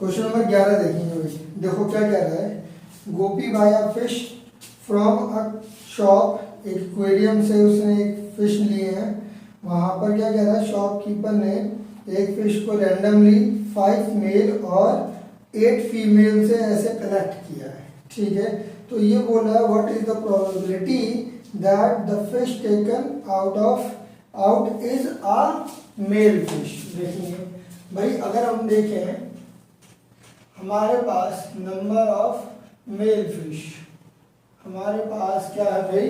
Question number 11 देखेंगे भाई। देखो क्या कह रहा है, Gopi buy a fish from a shop, एक एक्वेरियम से उसने एक फिश लिए हैं। वहां पर क्या कह रहा है, शॉपकीपर ने एक फिश को रैंडमली 5 मेल और 8 फीमेल से ऐसे कलेक्ट किया है, ठीक है। तो ये बोला है what is the probability that the fish taken out is a male fish. देखेंगे भाई, अगर हम देखें हमारे पास नंबर ऑफ मेल फिश, हमारे पास क्या है भाई,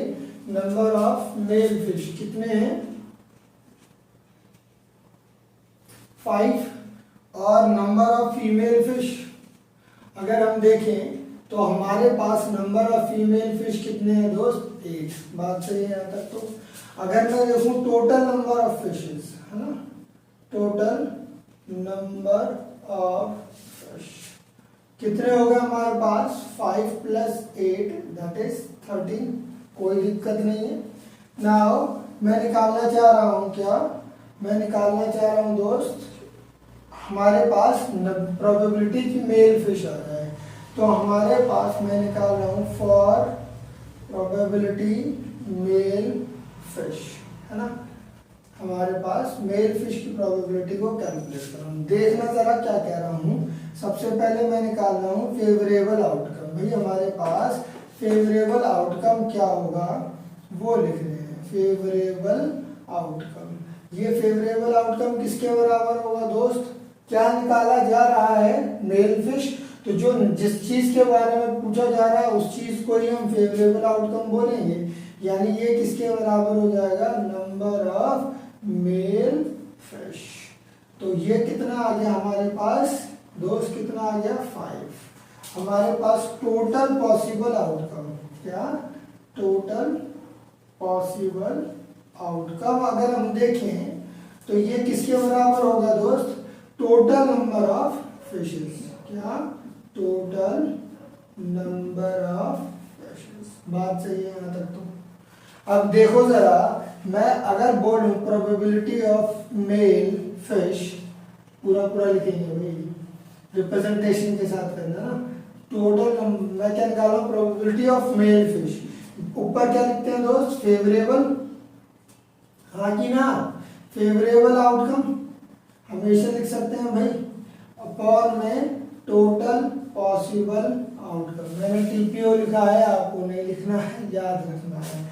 नंबर ऑफ मेल फिश कितने हैं 5, और नंबर ऑफ फीमेल फिश अगर हम देखें तो हमारे पास नंबर ऑफ फीमेल फिश कितने हैं दोस्त 8। बात सही है यहाँ तक। तो अगर मैं देखूं टोटल नंबर ऑफ फिशेस, है ना, टोटल नंबर ऑफ फिश कितने हो गए हमारे पास 5 + 8 दैट इज 13। कोई दिक्कत नहीं है। नाउ मैं निकालना चाह रहा हूं, क्या मैं निकालना चाह रहा हूं दोस्त, हमारे पास प्रोबेबिलिटी की मेल फिश आ जाए। तो हमारे पास मैं निकाल रहा हूं फॉर प्रोबेबिलिटी मेल फिश, है ना, हमारे पास मेल फिश की प्रोबेबिलिटी को कैलकुलेट कर रहा हूं। देखना जरा क्या कह रहा हूं। सबसे पहले मैं निकाल रहा हूं फेवरेबल आउटकम। भाई हमारे पास फेवरेबल आउटकम क्या होगा वो लिख रहे हैं, फेवरेबल आउटकम। ये फेवरेबल आउटकम किसके बराबर होगा दोस्त, क्या निकाला जा रहा है मेल फिश, तो जो जिस चीज के बारे में पूछा जा रहा है उस चीज को ही हम फेवरेबल आउटकम बोलेंगे। यानी ये किसके बराबर हो जाएगा, नंबर ऑफ मेल फिश। तो ये कितना आ गया हमारे पास दोस्त, कितना आ गया 5। हमारे पास टोटल पॉसिबल आउटकम, क्या टोटल पॉसिबल आउटकम अगर हम देखें तो ये किसके बराबर होगा दोस्त, टोटल नंबर ऑफ फिशेस, क्या टोटल नंबर ऑफ फिशेस। बात सही है यहाँ तक। तो अब देखो जरा, मैं अगर बोलूं प्रोबेबिलिटी ऑफ मेल फिश, पूरा पूरा लिखेंगे भाई, रिप्रेजेंटेशन के साथ करना ना। टोटल मैं क्या निकाला, प्रोबेबिलिटी ऑफ मेल फिश, ऊपर क्या लिखते हैं दोस्त, फेवरेबल, हाँ कि ना, फेवरेबल आउटकम हमेशा लिख सकते हैं भाई, अपॉन में टोटल पॉसिबल आउटकम। मैंने टीपीओ लिखा है, आपको नहीं लिखना है, याद रखना है।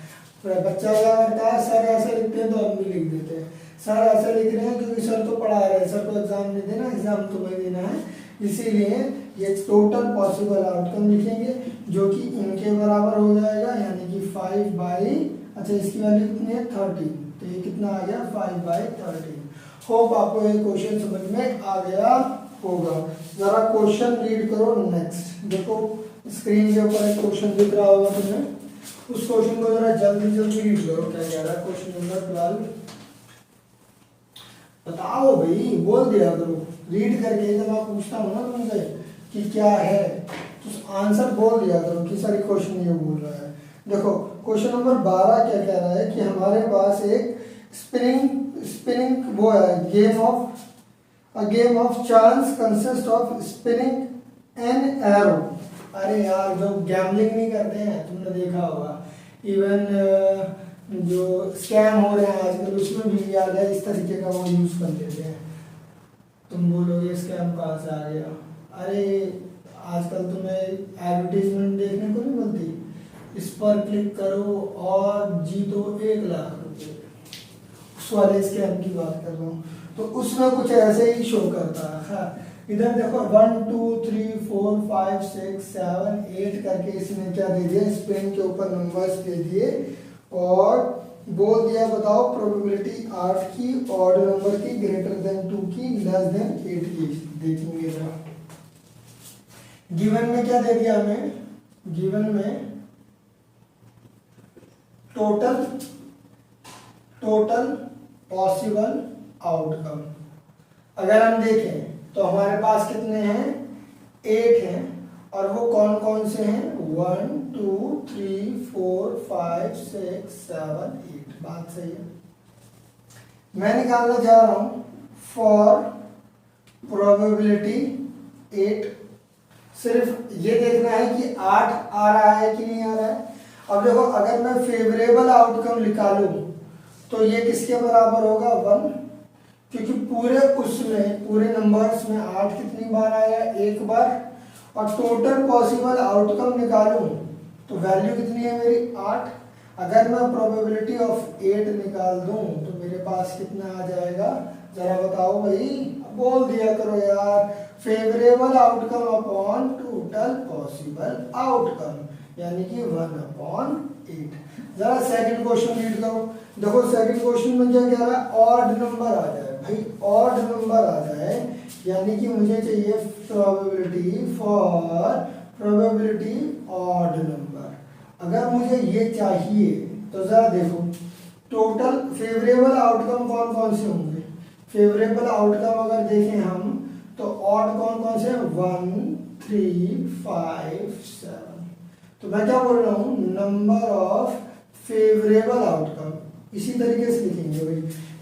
बच्चा क्या करता है, सर ऐसे लिखते हैं तो हम भी लिख देते हैं, सर ऐसे लिख रहे हैं क्योंकि सर तो पढ़ा रहे हैं, सर को एग्जाम नहीं देना, एग्जाम तुम्हें देना है, इसीलिए ये टोटल पॉसिबल आउटकम लिखेंगे जो कि इनके बराबर हो जाएगा, यानी कि 5 अच्छा इसकी वैल्यू कितनी है 13, तो ये कितना आ गया 5/13। होप आपको ये क्वेश्चन समझ में आ गया होगा। जरा क्वेश्चन रीड करो नेक्स्ट। देखो स्क्रीन के ऊपर एक क्वेश्चन दिख रहा होगा तुम्हें, उस क्वेश्चन को जरा जल्दी जल्दी रीड करो। क्या कह रहा है क्वेश्चन नंबर 12, बताओ भाई, बोल दिया करो रीड करके। जब मैं पूछता हूँ ना तुमसे कि क्या है तो आंसर बोल दिया करो कि सर क्वेश्चन ये बोल रहा है। देखो क्वेश्चन नंबर 12 क्या कह रहा है कि हमारे पास एक स्पिनिंग वो है, game of chance consist of spinning an arrow. अरे यार जो गैम्बलिंग नहीं करते हैं तुमने देखा होगा, इवन जो स्कैम हो रहे हैं आजकल उसमें भी याद है इस तरीके का वो यूज कर लेते हैं। तुम बोलो ये स्कैम कहाँ से आ गया, अरे आजकल तुम्हें एडवर्टीजमेंट देखने को नहीं मिलती, इस पर क्लिक करो और जीतो 1 लाख रुपए, उस वाले स्कैम की बात कर रहा हूँ। तो उसमें कुछ ऐसे ही शो करता है। इधर देखो 1 2 3 4 5 6 7 8 करके इसने क्या दे दिया, स्पेन के ऊपर नंबर्स दे दिए और बोल दिया बताओ प्रोबेबिलिटी 8 की, ऑड नंबर की, ग्रेटर देन 2 की, लेस देन 8 की। देखेंगे जरा गिवन में क्या दे दिया हमें, गिवन में टोटल पॉसिबल आउटकम अगर हम देखें तो हमारे पास कितने हैं 8 हैं, और वो कौन कौन से हैं 1 2 3 4 5 6 7 8। बात सही है। मैं निकालना चाह रहा हूं फॉर प्रोबेबिलिटी 8। सिर्फ ये देखना है कि 8 आ रहा है कि नहीं आ रहा है। अब देखो अगर मैं फेवरेबल आउटकम निकालूं तो ये किसके बराबर होगा 1, क्योंकि पूरे नंबर्स में 8 कितनी बार आया, एक बार। और टोटल पॉसिबल आउटकम निकालूं तो वैल्यू कितनी है मेरी 8। अगर मैं प्रोबेबिलिटी ऑफ 8 निकाल दूं तो मेरे पास कितना आ जाएगा, जरा बताओ भाई, बोल दिया करो यार। Favourable outcome upon total possible outcome, यानी कि 1/8। जरा सेकंड क्वेश्चन रीड करो। देखो सेकंड क्वेश्चन में क्या कह रहा है, ऑड नंबर आ जाए भाई, ऑड नंबर आ जाए, यानी कि मुझे चाहिए प्रोबेबिलिटी ऑड नंबर। अगर मुझे ये चाहिए तो जरा देखो टोटल फेवरेबल आउटकम कौन कौन से होंगे। फेवरेबल आउटकम अगर देखें हम तो ऑड कौन कौन से हैं, 1, 3, 5, 7। तो मैं क्या बोल रहा हूँ, नंबर ऑफ फेवरेबल आउटकम इसी तरीके से लिखेंगे भाई।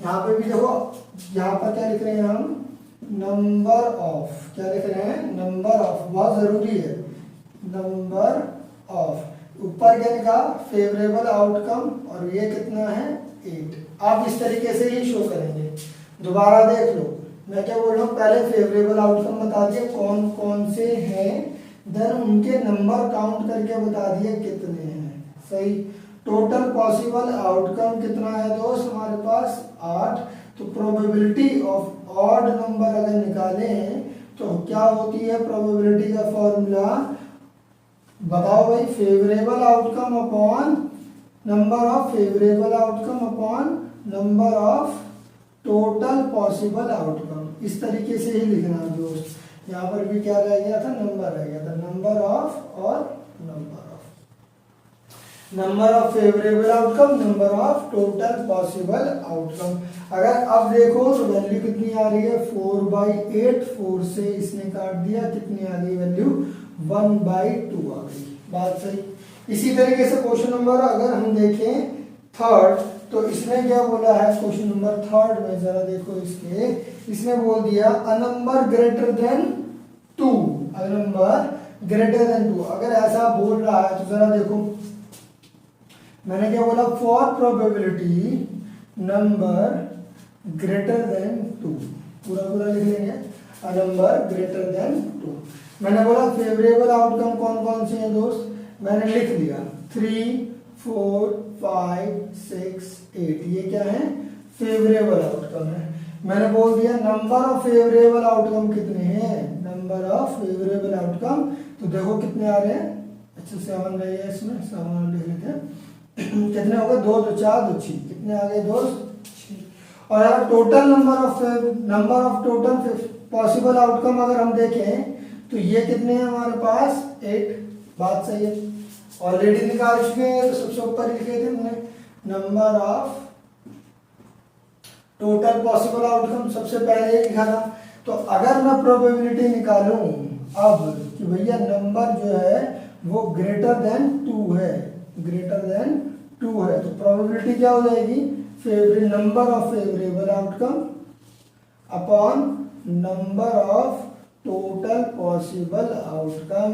यहाँ पे भी देखो, यहाँ पर क्या लिख रहे हैं हम, नंबर ऑफ, क्या लिख रहे हैं, नंबर ऑफ, बहुत जरूरी है, नंबर ऑफ। ऊपर क्या लिखा, फेवरेबल आउटकम, और ये कितना है 8। आप इस तरीके से ही शो करेंगे। दोबारा देख लो, मैं क्या बोल रहा हूँ, पहले फेवरेबल आउटकम बता दिए कौन कौन से हैं, देन उनके नंबर काउंट करके बता दिए कितने हैं, सही। टोटल पॉसिबल आउटकम कितना है दोस्त हमारे पास 8। तो प्रोबेबिलिटी ऑफ ऑड नंबर अगर निकालें तो क्या होती है प्रोबेबिलिटी का फॉर्मूला, बताओ भाई, favourable outcome upon number of favourable outcome upon number of total possible outcome. इस तरीके से ही लिखना दोस्त। यहाँ पर भी क्या रह गया था, नंबर रह गया था, नंबर ऑफ और number of favourable outcome, number of total possible outcome. अगर अब देखो तो वैल्यू कितनी आ रही है 4/8, 4 से इसने काट दिया, कितनी आ गई वैल्यू 1/2 आ गई। बात सही। इसी तरीके से क्वेश्चन नंबर अगर हम देखें थर्ड, तो इसने क्या बोला है क्वेश्चन नंबर थर्ड में, जरा देखो इसने बोल दिया a number greater than 2, a number greater than 2। अगर ऐसा बोल रहा है तो जरा देखो, मैंने क्या बोला, for probability number greater than 2, पूरा लिख लेंगे, अ नंबर ग्रेटर देन 2। मैंने बोला फेवरेबल आउटकम कौन कौन से हैं दोस्त, मैंने लिख दिया 3, 4, 5, 6, 8, ये क्या है फेवरेबल आउटकम है। मैंने बोल दिया नंबर ऑफ फेवरेबल आउटकम कितने हैं, नंबर ऑफ फेवरेबल आउटकम, तो देखो कितने आ रहे हैं, अच्छा 7 रही है, इसमें 7 लिख लेते हैं। कितने हो गए, 2, 2, 4, 2, 6, कितने आ गए दोस्त 6। और अगर total number of total possible outcome अगर हम देखें तो ये कितने हैं हमारे पास 8। बात सही है, ऑलरेडी निकाल चुके हैं, तो सबसे ऊपर लिखे थे हमने number of total possible outcome, सबसे पहले लिखा था। तो अगर मैं प्रोबेबिलिटी निकालूं अब कि भैया नंबर जो है वो ग्रेटर देन 2 है, ग्रेटर देन 2 है, तो प्रोबेबिलिटी क्या हो जाएगी, number of favourable outcome upon number of total possible outcome.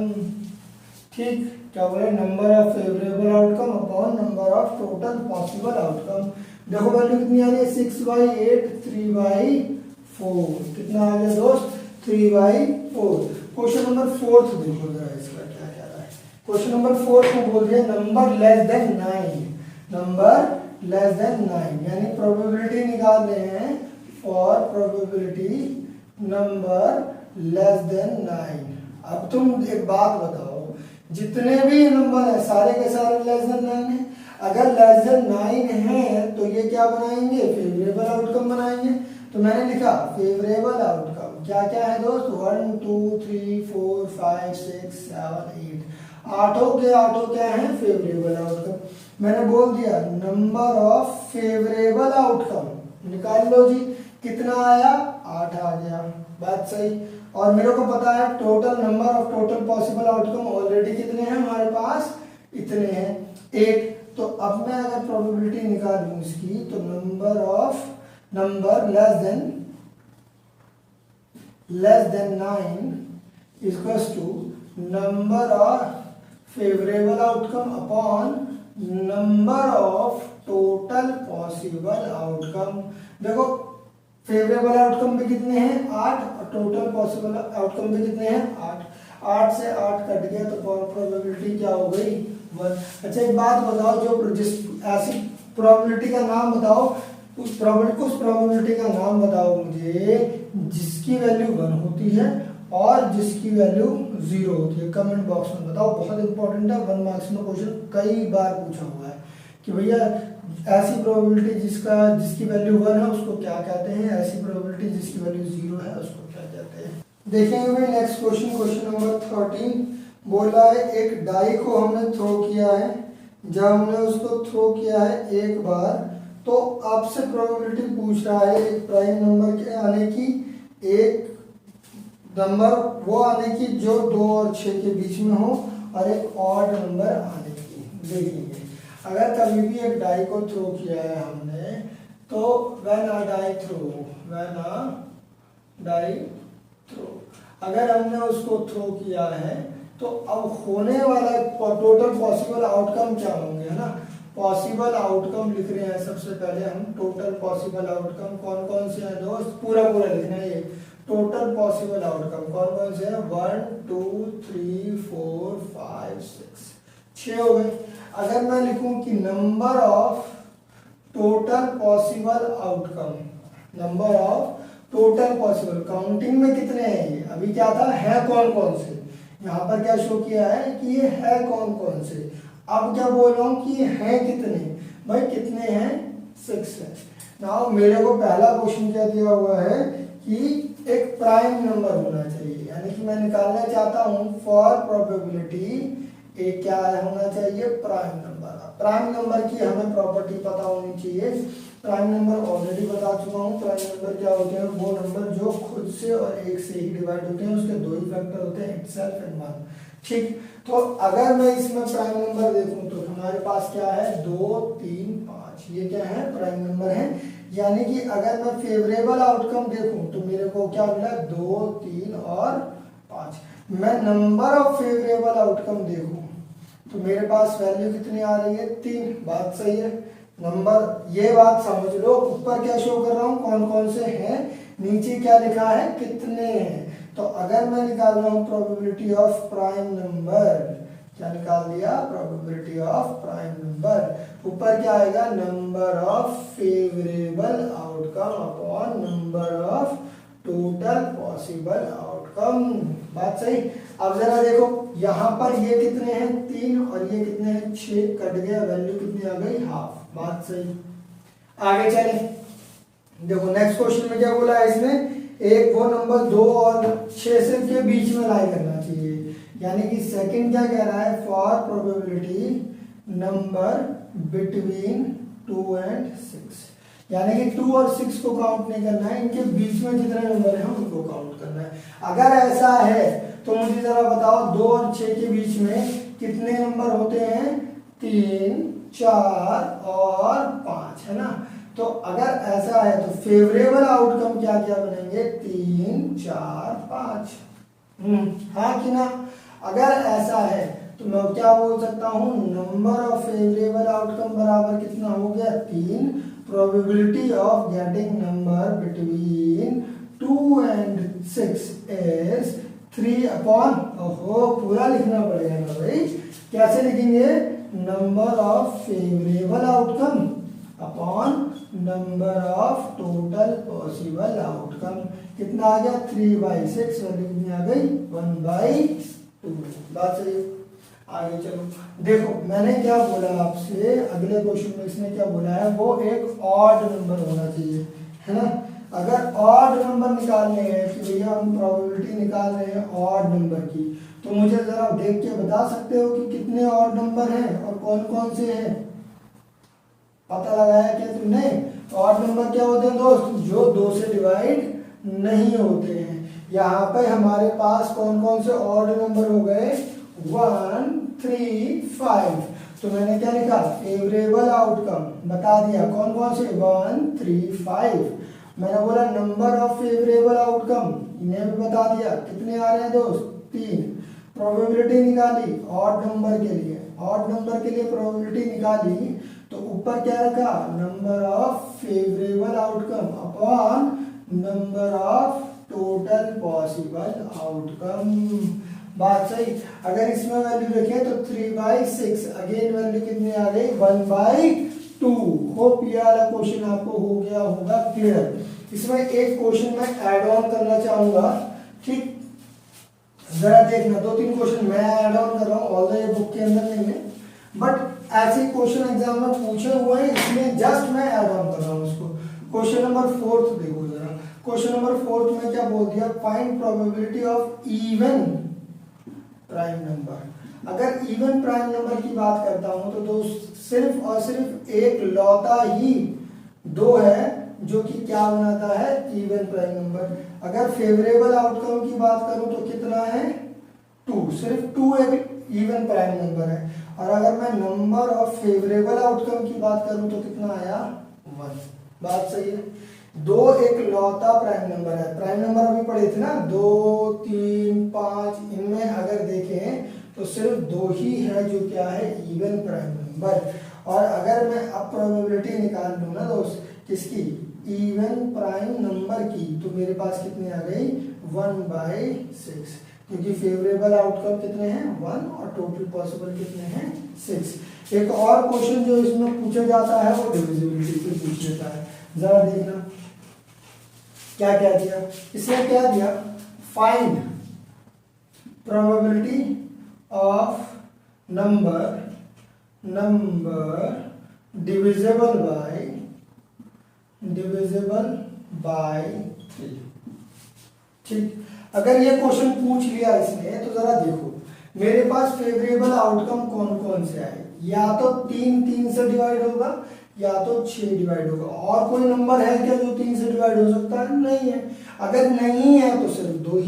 ठीक, क्या बोले, number of favourable outcome upon number of total possible outcome. देखो वैल्यू कितनी आ रही है 6/8, 3/4, कितना आ गया दोस्त 3/4। क्वेश्चन नंबर 4 देखो जरा इसका क्या कह रहा है। क्वेश्चन नंबर 4 को बोल दिया number less than 9, number less than 9, यानी प्रोबेबिलिटी निकाल रहे हैं for probability number less than 9। अब तुम एक बात बताओ, जितने भी नंबर है सारे के सारे लेस देन 9 है। अगर लेस देन 9 है तो ये क्या बनाएंगे, फेवरेबल आउटकम बनाएंगे। तो मैंने लिखा फेवरेबल आउटकम क्या क्या है दोस्त, 1, 2, 3, 4, 5, 6, 7, 8, आठों के आठों क्या है फेवरेबल आउटकम। मैंने बोल दिया नंबर ऑफ फेवरेबल आउटकम, निकाल लो जी, कितना आया 8 आ गया। बात सही। और मेरे को पता है total number of total possible outcome already कितने हैं हमारे पास, इतने हैं 8। तो अब मैं अगर प्रोबेबिलिटी निकालूं इसकी तो number less than 9, equals to number of favourable outcome upon number of total possible outcome. देखो फेवरेबल आउटकम भी कितने हैं 8 और टोटल पॉसिबल आउटकम भी कितने हैं 8। 8 से 8 कट गया तो प्रोबेबिलिटी क्या हो गई 1। अच्छा एक बात बताओ, जो जिस ऐसी प्रोबेबिलिटी का नाम बताओ, उस प्रोबेबिलिटी का नाम बताओ मुझे जिसकी वैल्यू 1 होती है और जिसकी वैल्यू 0 होती है। कमेंट बॉक्स में बताओ, बहुत इंपॉर्टेंट है, 1 मार्क्स में क्वेश्चन कई बार पूछा हुआ है कि भैया ऐसी प्रोबेबिलिटी जिसकी वैल्यू 1 है उसको क्या कहते हैं, ऐसी प्रोबेबिलिटी जिसकी वैल्यू 0 है उसको क्या कहते हैं। देखेंगे भाई नेक्स्ट क्वेश्चन, क्वेश्चन नंबर 13 बोला है एक डाई को हमने थ्रो किया है। जब हमने उसको थ्रो किया है एक बार तो आपसे प्रोबेबिलिटी पूछ रहा है एक प्राइम नंबर के आने की, एक नंबर वो आने की जो 2 और 6 के बीच में हो और एक ऑड नंबर आने की। देखेंगे अगर कभी भी एक डाई को थ्रो किया है हमने तो व्हेन अ डाई थ्रो अगर हमने उसको थ्रो किया है तो अब होने वाला टोटल पॉसिबल आउटकम क्या होंगे, है ना। पॉसिबल आउटकम लिख रहे हैं सबसे पहले हम। टोटल पॉसिबल आउटकम कौन कौन से हैं दोस्त, पूरा लिखना है ये। टोटल पॉसिबल आउटकम कौन कौन से हैं 1 2 3 4 5 6 6 हो गए। अगर मैं लिखूं कि number of total possible outcome, number of total possible, counting में कितने हैं ये, अभी क्या था है कौन कौन से, यहाँ पर क्या शो किया है कि ये है कौन कौन से। अब क्या बोल रहा हूँ कि ये हैं कितने, भाई कितने हैं 6 है। नाउ मेरे को पहला क्वेश्चन क्या दिया हुआ है कि एक प्राइम नंबर होना चाहिए, यानी कि मैं निकालना चाहता हूँ फॉर प्रोबेबिलिटी एक क्या होना चाहिए प्राइम नंबर। प्राइम नंबर की हमें प्रॉपर्टी पता होनी चाहिए। प्राइम नंबर ऑलरेडी बता चुका हूँ। प्राइम नंबर क्या होते हैं, वो नंबर जो खुद से और एक से ही डिवाइड होते हैं, उसके 2 ही फैक्टर होते हैं, इटसेल्फ एंड 1। ठीक, तो अगर मैं इसमें प्राइम नंबर देखूं तो हमारे पास क्या है 2 3 5, ये क्या है प्राइम नंबर है। यानी कि अगर मैं फेवरेबल आउटकम देखूं तो मेरे को क्या मिला 2 3 और 5। मैं नंबर ऑफ फेवरेबल आउटकम देखूं तो मेरे पास वैल्यू कितनी आ रही है 3। बात सही है। नंबर, ये बात समझ लो, ऊपर क्या शो कर रहा हूँ कौन कौन से हैं, नीचे क्या लिखा है कितने हैं। तो अगर मैं निकाल रहा हूँ प्रोबेबिलिटी ऑफ प्राइम नंबर, क्या निकाल दिया प्रोबेबिलिटी ऑफ प्राइम नंबर, ऊपर क्या आएगा number of favourable outcome upon number of total possible outcome. बात सही। अब जरा देखो यहाँ पर ये कितने हैं 3 और ये कितने हैं 6, कट गया, वैल्यू कितनी आ गई हाफ। बात सही। आगे चले, देखो नेक्स्ट क्वेश्चन में क्या बोला है इसने, एक वो नंबर 2 और 6 से के बीच में लाई करना चाहिए। यानी कि सेकंड क्या कह रहा है for probability number between 2 and 6, यानी कि 2 और 6 को काउंट नहीं करना है, इनके बीच में जितने नंबर हैं उनको काउंट करना है। अगर ऐसा है तो मुझे जरा बताओ 2 और 6 के बीच में कितने नंबर होते हैं 3 4 और 5, है ना। तो अगर ऐसा है तो फेवरेबल आउटकम क्या क्या बनेंगे 3 4 5, हाँ कि ना। अगर ऐसा है तो मैं क्या बोल सकता हूँ नंबर ऑफ फेवरेबल आउटकम बराबर कितना हो गया 3, probability of getting number between 2 and 6 is 3 upon, ओहो पूरा लिखना पड़ेगा ना भाई, कैसे लिखेंगे number of favourable outcome upon number of total possible outcome. कितना आ गया 3/6, वैल्यू कितनी आ गई 1/2। बात सही। आगे चलो, देखो मैंने क्या बोला आपसे, अगले क्वेश्चन में इसने क्या बोला है, वो एक ऑड नंबर होना चाहिए, है ना। अगर ऑड नंबर निकालने हैं कि भैया हम प्रोबेबिलिटी निकाल रहे हैं ऑड नंबर की, तो मुझे जरा देख के बता सकते हो कि कितने ऑड नंबर हैं और कौन कौन से हैं, पता लगाया क्या तुमने। ऑड नंबर क्या होते हैं दोस्त, जो 2 से डिवाइड नहीं होते हैं। यहाँ पे हमारे पास कौन कौन से ऑड नंबर हो गए 1 3 5। तो मैंने क्या लिखा फेवरेबल आउटकम बता दिया कौन कौन से 1 3 5। मैंने बोला नंबर ऑफ फेवरेबल आउटकम, इन्हें भी बता दिया कितने आ रहे हैं दोस्त 3 प्रोबेबिलिटी निकाली ऑड नंबर के लिए, ऑड नंबर के लिए प्रोबेबिलिटी निकाली तो ऊपर क्या रखा, number of favourable outcome upon number of total possible outcome. बात सही। अगर इसमें वैल्यू देखें तो 3/6, अगेन वैल्यू कितनी आ गई, 1/2। होप ये वाला क्वेश्चन आपको हो गया होगा क्लियर। इसमें एक क्वेश्चन मैं ऐड ऑन करना चाहूंगा, ठीक, जरा देखना, 2-3 क्वेश्चन मैं ऐड ऑन कर रहा हूँ, ऑल्दो ये बुक के अंदर नहीं है, बट ऐसे क्वेश्चन एग्जाम में पूछे हुए हैं, इसलिए जस्ट मैं ऐड ऑन कर रहा हूँ उसको। क्वेश्चन नंबर 4 देखो जरा। क्वेश्चन नंबर 4 में क्या बोल दिया, find probability of even prime number. अगर इवन प्राइम नंबर की बात करता हूं तो दोस्त सिर्फ और सिर्फ एक लौता ही 2 है जो कि क्या बनाता है, इवन प्राइम नंबर। अगर फेवरेबल आउटकम की बात करूं तो कितना है, 2, सिर्फ 2 एक इवन प्राइम नंबर है। और अगर मैं नंबर ऑफ फेवरेबल आउटकम की बात करूं तो कितना आया, 1। बात सही है। 2 एक लौता प्राइम नंबर है। प्राइम नंबर अभी पढ़े थे ना, 2, 3, 5, इनमें अगर देखें तो सिर्फ 2 ही है जो क्या है, इवन प्राइम नंबर। और अगर मैं अब प्रोबेबिलिटी निकाल लूँ ना दोस्त, किसकी, इवन प्राइम नंबर की, तो मेरे पास कितनी आ गई, 1/6, क्योंकि फेवरेबल आउटकम कितने हैं, 1, और टोटल पॉसिबल कितने हैं, 6। एक और क्वेश्चन जो इसमें पूछा जाता है वो डिविजिबिलिटी से पूछ लेता है, जरा देखना क्या क्या दिया। इसमें क्या दिया, find probability of number divisible by 3। ठीक, अगर ये क्वेश्चन पूछ लिया इसने तो जरा देखो मेरे पास फेवरेबल आउटकम कौन कौन से आए, या तो 3 से डिवाइड होगा या तो 6 डिवाइड होगा। और कोई नंबर है क्या जो 3 से डिवाइड हो सकता है, नहीं है। अगर नहीं है तो सिर्फ 2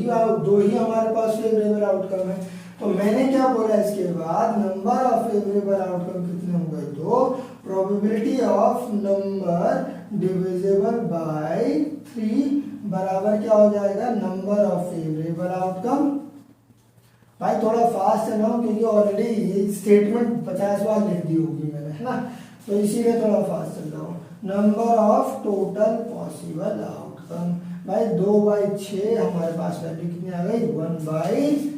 ही हमारे पास फेवरेबल आउटकम है। तो मैंने क्या बोला इसके बाद, नंबर ऑफ फेवरेबल आउटकम कितने हो गए, 2, probability of number divisible by 3 बराबर क्या हो जाएगा, नंबर ऑफ फेवरेबल आउटकम। भाई थोड़ा फास्ट है ना, क्योंकि ऑलरेडी ये स्टेटमेंट 50 बार लिख दी होगी मैंने, है ना, तो इसीलिए थोड़ा फास्ट चल रहा हूँ। Number of total possible outcome, भाई 2/6 हमारे पास वैल्यू कितनी आ गई, 1/3।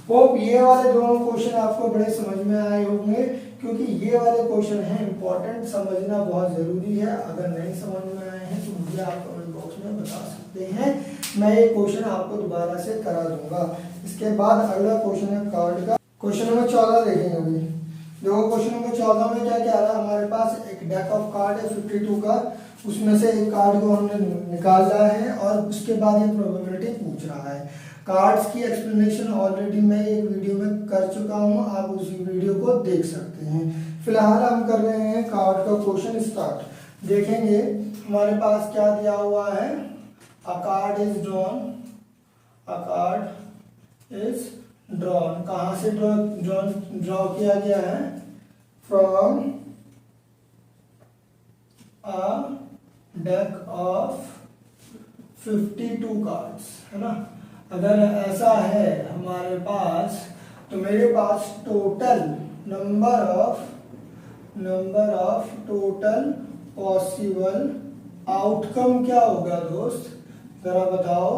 होप ये वाले दोनों क्वेश्चन आपको बड़े समझ में आए होंगे, क्योंकि ये वाले क्वेश्चन हैं इंपॉर्टेंट, समझना बहुत जरूरी है। अगर नहीं समझ में आए हैं तो मुझे आप कमेंट बॉक्स में बता सकते हैं, मैं ये क्वेश्चन आपको दोबारा से करा दूंगा। इसके बाद अगला क्वेश्चन है कार्ड का, क्वेश्चन नंबर 14 देखेंगे अभी। देखो क्वेश्चन नंबर 14 में क्या क्या रहा, हमारे पास एक डेक ऑफ कार्ड है 52 का, उसमें से एक कार्ड को हमने निकाला है और उसके बाद ये प्रोबेबिलिटी पूछ रहा है। कार्ड्स की एक्सप्लेनेशन ऑलरेडी मैं एक वीडियो में कर चुका हूँ, आप उस वीडियो को देख सकते हैं। फिलहाल हम कर रहे हैं कार्ड का क्वेश्चन स्टार्ट। देखेंगे हमारे पास क्या दिया हुआ है, a card is drawn, a card is drawn, कहाँ से ड्रॉ किया गया है, from a deck of 52 cards, है ना। अगर ऐसा है हमारे पास तो मेरे पास total number of total possible outcome क्या होगा दोस्त, जरा बताओ,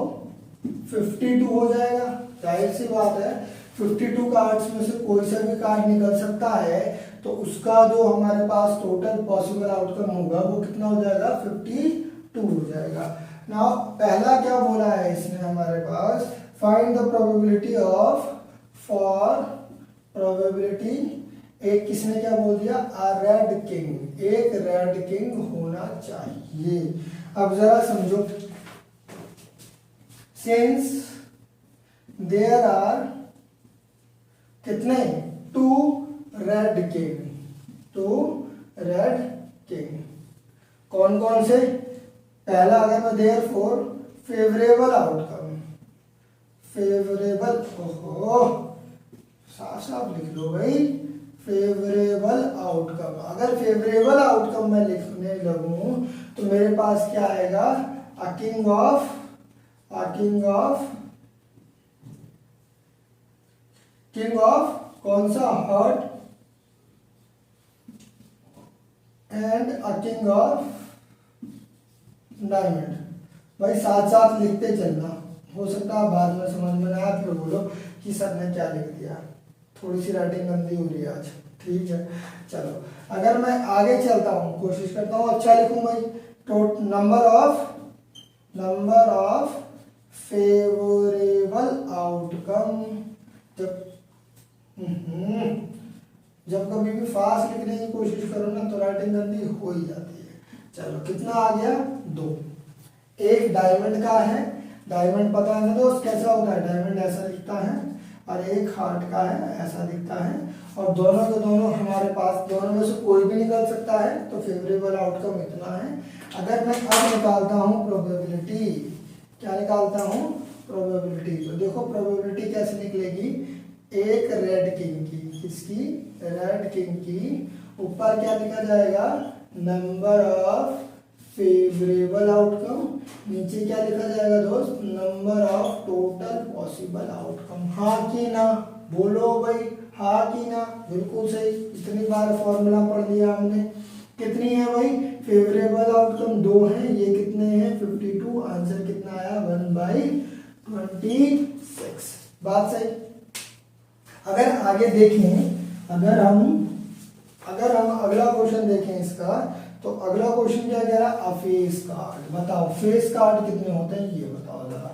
52 हो जाएगा, जाहिर सी बात है 52 कार्ड्स में से कोई सा भी कार्ड निकल सकता है, तो उसका जो हमारे पास टोटल पॉसिबल आउटकम होगा वो कितना हो जाएगा, 52 हो जाएगा। नाउ पहला क्या बोला है इसने हमारे पास, find the probability of, for probability, एक किसने क्या बोल दिया, अ रेड किंग, एक रेड किंग होना चाहिए। अब जरा समझो, सिंस देयर आर कितने, 2 रेड किंग, कौन कौन से, पहला अगर मैं देयरफॉर फेवरेबल आउटकम, फेवरेबल, ओहो साफ साफ लिख लो भाई, फेवरेबल आउटकम। अगर फेवरेबल आउटकम मैं लिखने लगूं तो मेरे पास क्या आएगा, a king of king of कौन सा, heart and a king of diamond. भाई साथ साथ लिखते चलना, हो सकता है बाद में समझ में ना आए फिर बोलो कि सर ने क्या लिख दिया, थोड़ी सी राइटिंग गंदी हो रही है आज, ठीक है। चलो अगर मैं आगे चलता हूँ, कोशिश करता हूँ अच्छा लिखूं भाई। तो नंबर ऑफ फेवरेबल आउटकम, जब कभी भी फास्ट लिखने की कोशिश करो ना तो राइटिंग गंदी हो ही जाती है। चलो कितना आ गया, 2। एक डायमंड का है, डायमंड पता है ना दोस्त कैसा होता है, डायमंड ऐसा दिखता है, और एक हार्ट का है ऐसा दिखता है, और दोनों के दोनों हमारे पास, दोनों में से कोई भी निकल सकता है, तो फेवरेबल आउटकम इतना है। अगर मैं अब निकालता हूँ प्रोबेबिलिटी, क्या निकालता हूँ, प्रोबेबिलिटी, तो देखो प्रोबेबिलिटी कैसे निकलेगी, एक रेड किंग की, किसकी, रेड किंग की, ऊपर क्या लिखा जाएगा, नंबर ऑफ फेवरेबल आउटकम, नीचे क्या लिखा जाएगा दोस्त, number of total possible outcome. हाँ कि ना, बोलो भाई, हाँ कि ना, बिल्कुल सही। इतनी बार फॉर्मूला पढ़ लिया हमने। कितनी है भाई, फेवरेबल आउटकम 2 है, ये कितने हैं 52, आंसर कितना आया 1/26। बात सही। अगर आगे देखें, अगर हम अगला क्वेश्चन देखें इसका, तो अगला क्वेश्चन क्या कह रहा है, फेस कार्ड। बताओ फेस कार्ड कितने होते हैं, ये बताओ जरा।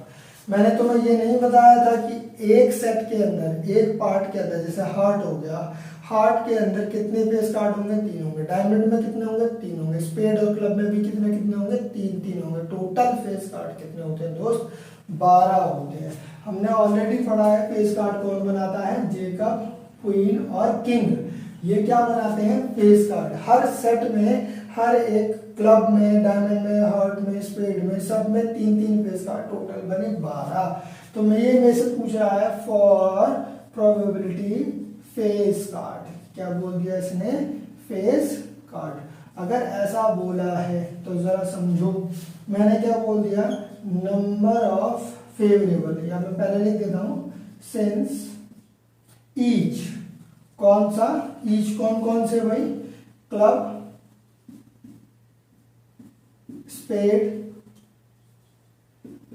मैंने तुम्हें ये नहीं बताया था कि एक सेट के अंदर, एक पार्ट के अंदर, जैसे हार्ट हो गया, हार्ट के अंदर कितने फेस कार्ड होंगे, 3 होंगे। डायमंड में कितने होंगे, 3 होंगे। स्पेड और क्लब में भी कितने कितने होंगे, 3 होंगे। टोटल फेस कार्ड कितने होते हैं दोस्त, 12 होते हैं। हमने ऑलरेडी पढ़ा है फेस कार्ड कौन बनाता है, जेकब, क्वीन और किंग, ये क्या बनाते हैं, फेस कार्ड। हर सेट में, हर एक क्लब में, डायमंड में, हार्ट में, स्पेड में, सब में 3 फेस कार्ड, टोटल बने 12। तो मैं ये मेरे से पूछ रहा है फॉर प्रोबेबिलिटी फेस कार्ड, क्या बोल दिया इसने, फेस कार्ड। अगर ऐसा बोला है तो जरा समझो, मैंने क्या बोल दिया, नंबर ऑफ फेवरेबल, या मैं पहले लिख देता हूं, सिंस ईच, कौन सा, ईच कौन कौन से भाई, क्लब, स्पेड,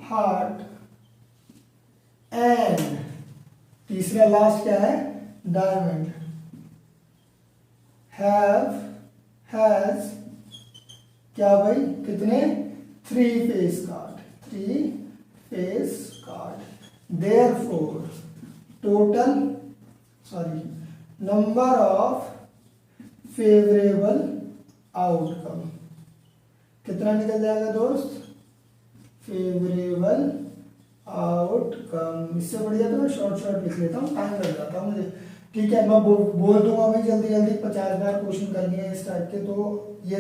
हार्ट एंड तीसरा लास्ट क्या है, डायमंड, हैज क्या भाई, कितने, 3 face card, 3 face card. Therefore total, number of favourable outcome कितना निकल जाएगा दोस्त, फेवरेबल आउटकम। इससे बढ़िया तो मैं शॉर्ट लिख लेता हूँ, टाइम लग जाता है मुझे, ठीक है। मैं बोल दूंगा भाई जल्दी 50 बार क्वेश्चन करनी है इस टाइप के, तो ये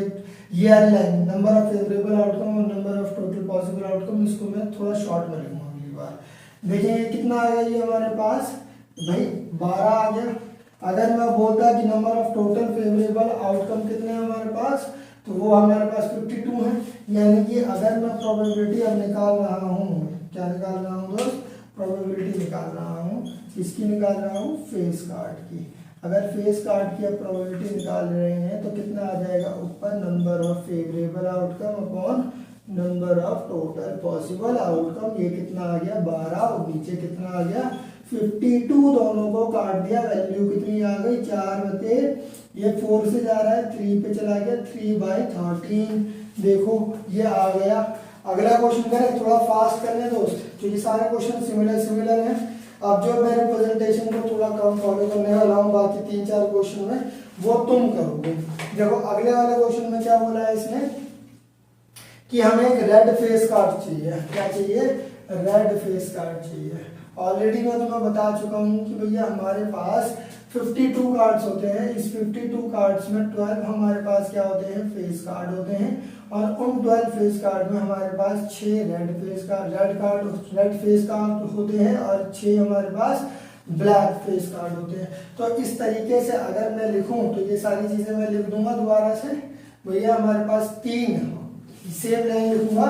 वाली line, number of favourable outcome और number of total possible outcome, इसको मैं थोड़ा शॉर्ट में लिखूंगा अगली बार। देखिए कितना आ गया ये हमारे पास भाई, 12 आ गया। अगर मैं बोलता कि number of total favourable outcome कितने हैं हमारे पास, तो वो हमारे पास 52 है। यानी कि अगर मैं प्रोबेबिलिटी अब निकाल रहा हूँ, क्या निकाल रहा हूँ दोस्त, प्रोबेबिलिटी निकाल रहा हूँ, इसकी निकाल रहा हूँ फेस कार्ड की। अगर फेस कार्ड की अब प्रोबेबिलिटी निकाल रहे हैं तो कितना आ जाएगा, ऊपर number of favourable outcome upon number of total possible outcome, ये कितना आ गया 12, और नीचे कितना आ गया 52। दोनों को काट दिया, वैल्यू कितनी आ गई 4 बटे, ये 4 से जा रहा है 3 पे चला गया, 3/13। देखो ये आ गया। अगला क्वेश्चन करें, थोड़ा फास्ट कर लें दोस्त, क्योंकि सारे क्वेश्चन सिमिलर हैं। अब जो मेरे प्रेजेंटेशन को थोड़ा कम फॉलो करने वाला हूँ, बाकी 3-4 क्वेश्चन में वो तुम करोगे। देखो अगले वाले क्वेश्चन में क्या बोला है इसने, कि हमें एक रेड फेस कार्ड चाहिए। क्या चाहिए, रेड फेस कार्ड चाहिए। ऑलरेडी मैं तुम्हें बता चुका हूँ कि भैया हमारे पास 52 कार्ड्स होते हैं। इस 52 कार्ड्स में 12 हमारे पास क्या होते हैं, फेस कार्ड होते हैं, और उन 12 फेस कार्ड में हमारे पास 6 रेड फेस कार्ड होते हैं, और 6 हमारे पास ब्लैक फेस कार्ड होते हैं। तो इस तरीके से अगर मैं लिखूं तो ये सारी चीजें मैं लिख दूंगा दोबारा से। भैया हमारे पास 3 सेम लाइन लिखूंगा,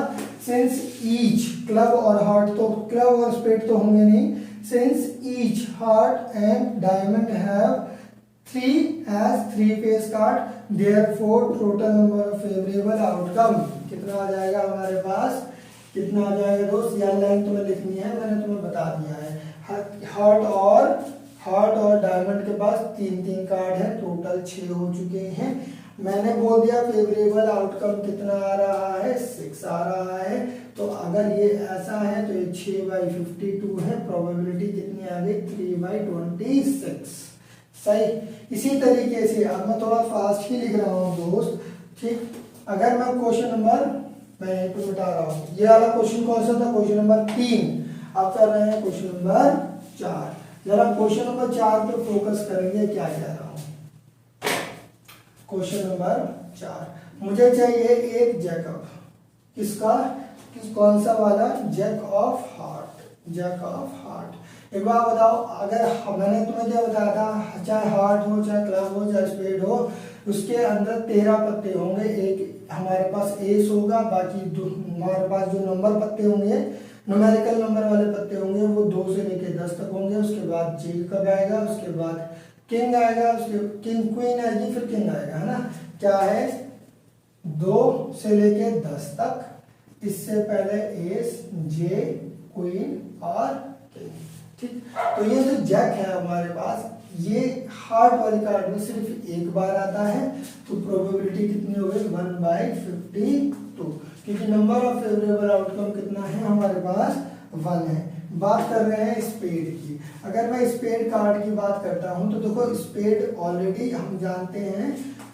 सिंस ईच, क्लब और हार्ट, तो क्लब और स्पेड तो होंगे नहीं, since each heart and diamond have 3 face card, therefore total number of favorable outcome कितना आ जाएगा हमारे पास, कितना आ जाएगा दोस्त, यह लाइन तुम्हें लिखनी है, मैंने तुम्हें बता दिया है। हार्ट और डायमंड के पास 3 कार्ड है, टोटल 6 हो चुके हैं। मैंने बोल दिया फेवरेबल आउटकम कितना आ रहा है, 6 आ रहा है। तो अगर ये ऐसा है तो ये 6/52 है, प्रोबेबिलिटी कितनी आ गई, 3/26। सही। इसी तरीके से अब मैं थोड़ा फास्ट ही लिख रहा हूँ दोस्त, ठीक। अगर मैं क्वेश्चन नंबर, मैं यहीं पर मिटा रहा हूँ, ये वाला क्वेश्चन कौन सा था, क्वेश्चन नंबर 3। अब कर रहे हैं क्वेश्चन नंबर 4। जरा क्वेश्चन नंबर 4 पर फोकस करेंगे, क्या कह रहा हूँ। क्वेश्चन नंबर 4, मुझे चाहिए एक जैकब, किसका, कौन सा वाला, jack of heart, jack of heart. एक बार बताओ, अगर मैंने तुम्हें क्या बताया था, चाहे हार्ट हो, चाहे क्लब हो, चाहे स्पेड हो, उसके अंदर 13 पत्ते होंगे। एक हमारे पास एस होगा, बाकी हमारे पास जो नंबर पत्ते होंगे, न्यूमेरिकल नंबर वाले पत्ते होंगे, वो 2 से लेकर 10 तक होंगे। उसके बाद जैकब आएगा, उसके बाद किंग आएगा, उसके किंग क्वीन आएगी, फिर किंग आएगा, है ना। क्या है, 2 से लेके 10 तक, इससे पहले एस, जे, क्वीन और किंग, ठीक। तो ये जो जैक है हमारे पास, ये हार्ट वाली कार्ड में सिर्फ एक बार आता है, तो प्रोबेबिलिटी कितनी हो गई, 1/52, क्योंकि नंबर ऑफ फेवरेबल आउटकम कितना है हमारे पास, 1 है। बात कर रहे हैं स्पेड की। अगर मैं स्पेड कार्ड की बात करता हूं तो देखो, स्पेड ऑलरेडी हम जानते हैं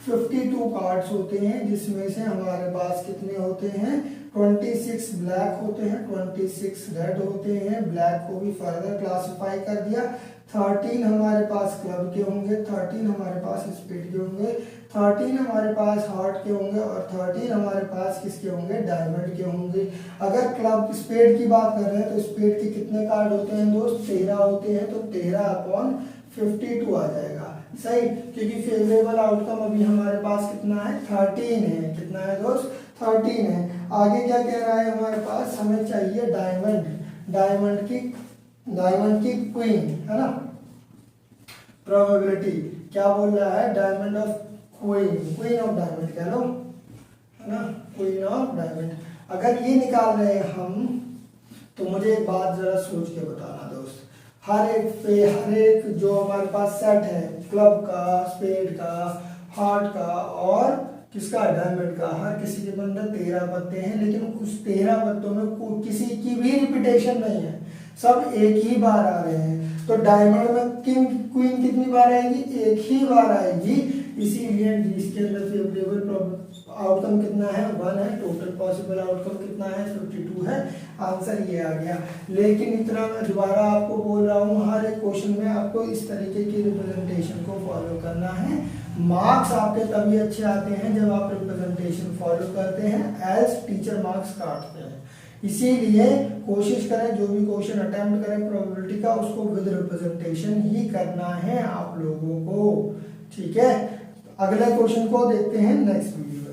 52 कार्ड्स होते हैं, जिसमें से हमारे पास कितने होते हैं, 26 ब्लैक होते हैं, 26 रेड होते हैं, ब्लैक को भी फर्दर क्लासिफाई कर दिया। 13 हमारे पास क्लब के होंगे, 13 हमारे पास स्पेड के होंगे, 13 हमारे पास हार्ट के होंगे, और 13 हमारे पास किसके होंगे, डायमंड के होंगे। अगर क्लब स्पेड की बात कर रहे हैं तो स्पेड के कितने कार्ड होते हैं दोस्त, 13 होते हैं, तो 13/52 आ जाएगा। सही, क्योंकि फेवरेबल आउटकम अभी हमारे पास कितना है, 13 है। कितना है दोस्त, 13 है। आगे क्या कह रहा है हमारे पास, हमें चाहिए डायमंड, डायमंड की क्वीन, है ना। प्रोबेबिलिटी क्या बोल रहा है, diamond of queen, queen of diamond कह लो, है ना, क्वीन ऑफ डायमंड। अगर ये निकाल रहे हैं हम, तो मुझे एक बात जरा सोच के बताना दोस्त, हर एक जो हमारे पास सेट है, क्लब का, स्पेड का, हार्ट का और किसका, डायमंड का, हर किसी के अंदर 13 पत्ते हैं, लेकिन उस 13 पत्तों में किसी की भी रिपीटेशन नहीं है, सब एक ही बार आ रहे हैं। तो डायमंड में किंग क्वीन कितनी बार आएगी, एक ही बार आएगी, इसीलिए इसके अंदर फेवरेबल आउटकम कितना है, 1 है। टोटल पॉसिबल आउटकम कितना है, 52 है। आंसर ये आ गया। लेकिन इतना मैं दोबारा आपको बोल रहा हूँ, हर एक क्वेश्चन में आपको इस तरीके की रिप्रेजेंटेशन को फॉलो करना है। मार्क्स आपके तभी अच्छे आते हैं जब आप रिप्रेजेंटेशन फॉलो करते हैं, एज टीचर मार्क्स काटते हैं। इसीलिए कोशिश करें, जो भी क्वेश्चन अटेम्प्ट करें प्रोबेबिलिटी का, उसको विद रिप्रेजेंटेशन ही करना है आप लोगों को, ठीक है। अगले क्वेश्चन को देखते हैं नेक्स्ट वीडियो।